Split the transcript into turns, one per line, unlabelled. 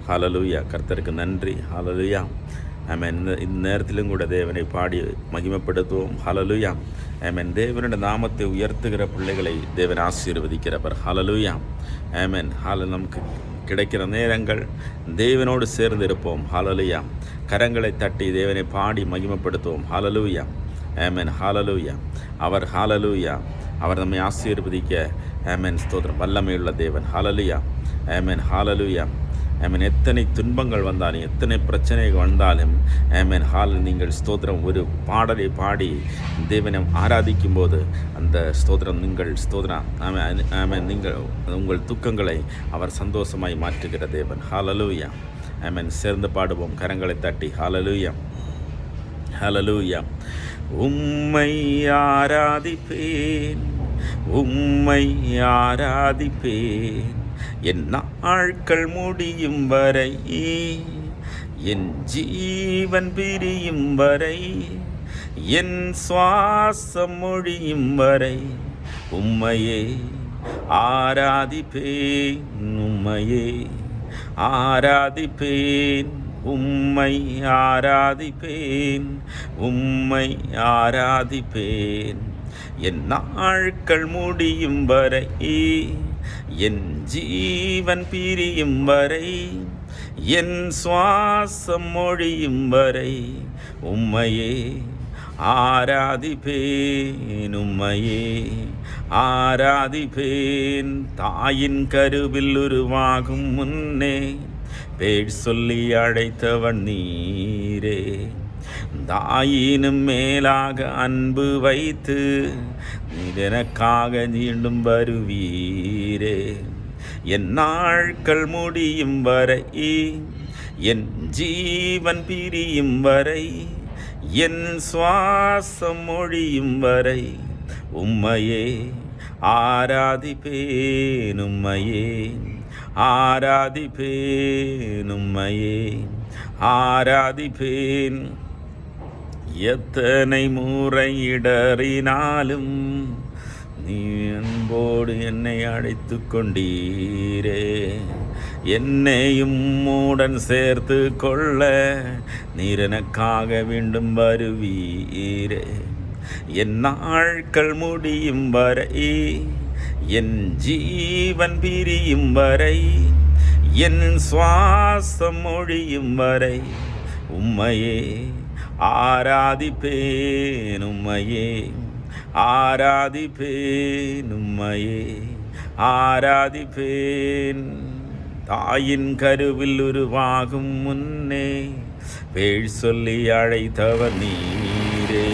ஹல்லேலூயா. கர்த்தருக்கு நன்றி. ஹல்லேலூயா. ஆமென். இந்த நேரத்திலும் கூட தேவனை பாடி மகிமைப்படுத்துவோம். ஹல்லேலூயா. ஆமென். தேவனுடைய நாமத்தை உயர்த்துகிற பிள்ளைகளை தேவன் ஆசீர்வதிக்கிறவர். ஹல்லேலூயா. ஆமென். நமக்கு கிடைக்கிற நேரங்கள் தேவனோடு சேர்ந்து இருப்போம். ஹல்லேலூயா. கரங்களை தட்டி தேவனை பாடி மகிமைப்படுத்துவோம். ஹல்லேலூயா. ஆமென். ஹல்லேலூயா. ஹல்லேலூயா. அவர் நம்மை ஆசீர்வதிக்க ஆமென். ஸ்தோத்திரம். வல்லமையுள்ள தேவன். ஹல்லேலூயா. ஆமென். ஹல்லேலூயா. ஆமென். எத்தனை துன்பங்கள் வந்தாலும் எத்தனை பிரச்சனைகள் வந்தாலும் ஆமென். நீங்கள் ஸ்தோத்திரம் ஒரு பாடலை பாடி தேவனை ஆராதிக்கும் போது அந்த ஸ்தோத்திரம் ஆமென் நீங்கள் உங்கள் துக்கங்களை அவர் சந்தோஷமாய் மாற்றுகிற தேவன். ஹல்லேலூயா. ஆமென். சேர்ந்து பாடுவோம் கரங்களை தட்டி. ஹல்லேலூயா. ஹல்லேலூயா. உம்மை ஆராதிப்பேன், உம்மை ஆராதிப்பேன், என் நாட்கள் முடியும் வரை, என் ஜீவன் பிரியும் வரை, என் சுவாசம் மொழியும் வரை உம்மையே ஆராதிப்பேன், உம்மையே ஆராதிப்பேன், உம்மை ஆராதிப்பேன், உம்மை ஆராதிப்பேன், என் நாட்கள் முடியும் வரை, என் ஜீவன் பிரியும் வரை, என் சுவாசம் மொழியும் வரை உம்மையே ஆராதிப்பேன், உம்மையே ஆராதிப்பேன். தாயின் கருவில் உருவாகும் முன்னே பேர் சொல்லி அழைத்தவன் நீரே, தாயினும் மேலாக அன்பு வைத்து நீர் எனக்காக மீண்டும் வருவீரே, என் நாட்கள் முடியும் வரை, என் ஜீவன் பிரியும் வரை, என் சுவாசம் மொழியும் வரை உம்மையே ஆராதிப்பேன், உம்மையே ஆராதிப்பேன், உம்மையே ஆராதிப்பேன். எத்தனை முறை இடறினாலும் நீ அன்போடு என்னை அழைத்து கொண்டீரே, என்னையும் மூடன் சேர்த்து கொள்ள நீர் எனக்காக மீண்டும் வருவீரே, என் நாட்கள் முடியும் வரை, என் ஜீவன் பிரியும் வரை, என் சுவாசம் மொழியும் வரை உம்மையே ஆராதிப்பேன், உம்மையே ஆராதிப்பேன், உம்மையே ஆராதிப்பேன். தாயின் கருவில் உருவாகும் முன்னே பேர் சொல்லி அழைத்தவர் நீரே.